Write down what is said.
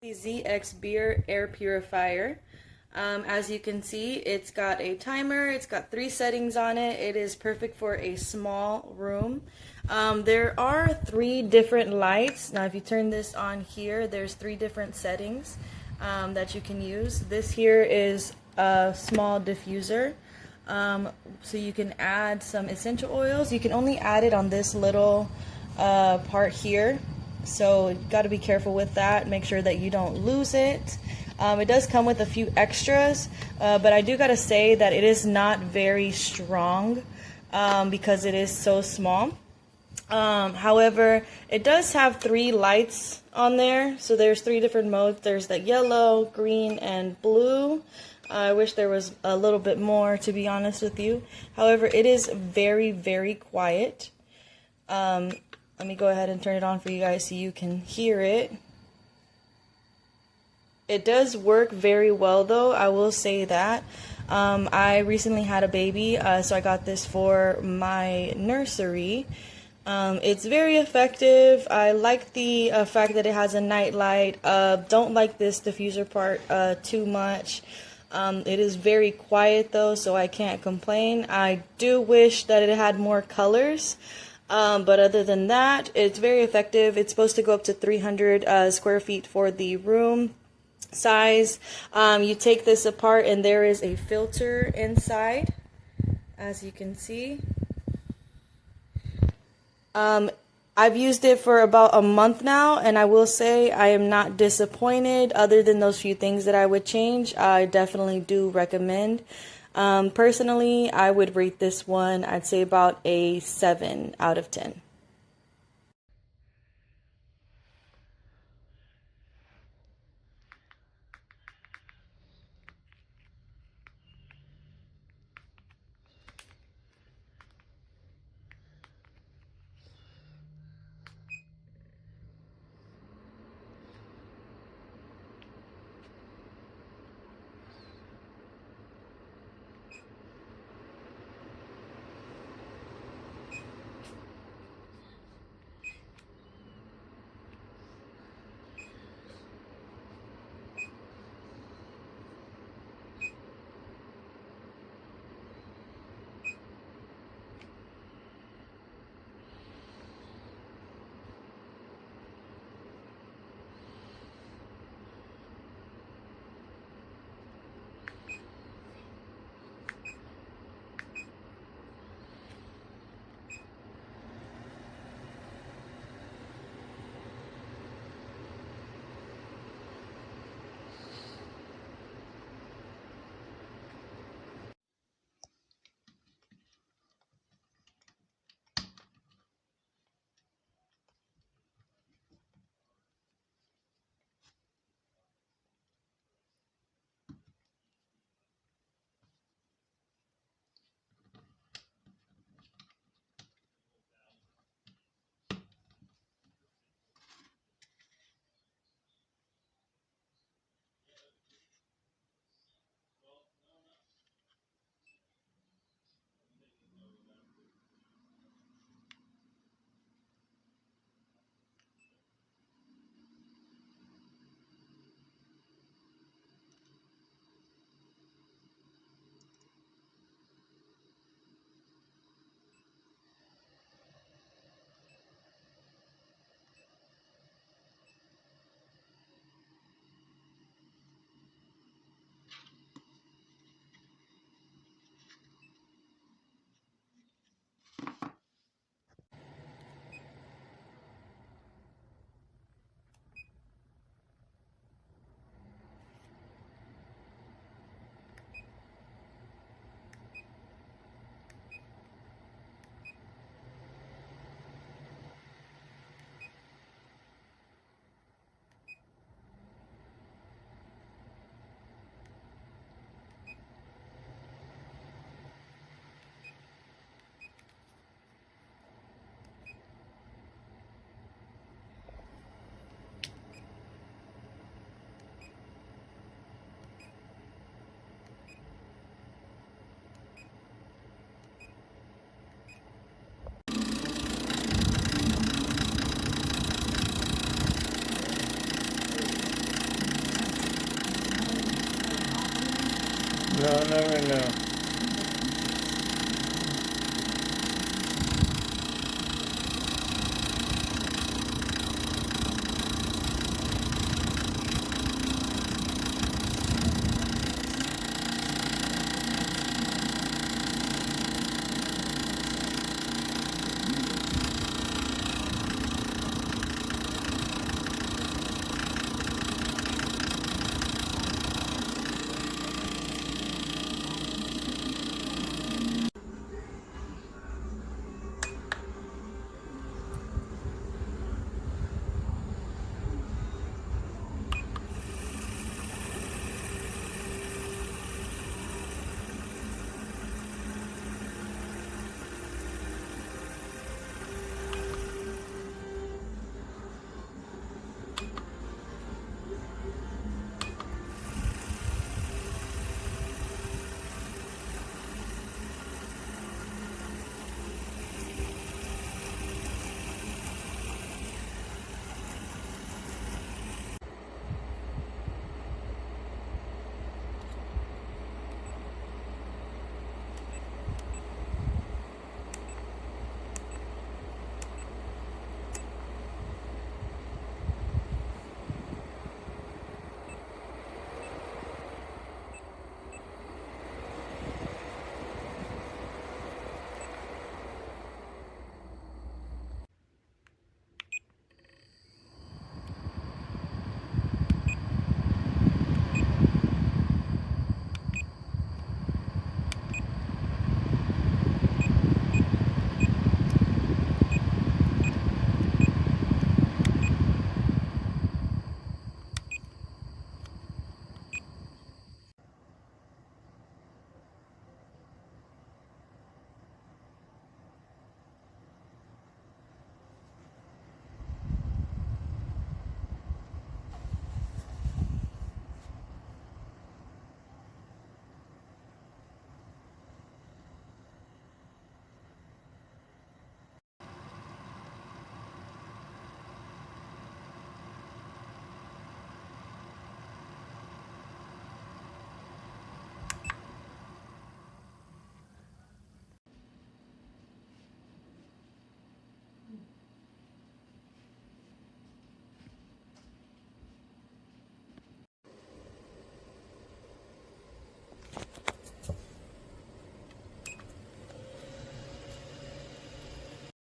The ZXBEER Air Purifier. As you can see, it's got a timer, it's got 3 settings on it. It is perfect for a small room. There are 3 different lights. Now if you turn this on here, there's 3 different settings that you can use. This here is a small diffuser. So you can add some essential oils. You can only add it on this little part here. So you got to be careful with that. Make sure that you don't lose it. It does come with a few extras, but I do got to say that it is not very strong because it is so small. However, it does have 3 lights on there. So there's 3 different modes. There's the yellow, green, and blue. I wish there was a little bit more, to be honest with you. However, it is very, very quiet. Let me go ahead and turn it on for you guys so you can hear it. It does work very well though, I will say that. I recently had a baby, so I got this for my nursery. It's very effective. I like the fact that it has a night light. Don't like this diffuser part too much. It is very quiet though, so I can't complain. I do wish that it had more colors. But other than that, it's very effective. It's supposed to go up to 300 square feet for the room size. You take this apart and there is a filter inside, as you can see. I've used it for about a month now, and I will say I am not disappointed. Other than those few things that I would change, I definitely do recommend. Personally, I would rate this one, I'd say about a 7 out of 10. No, never know.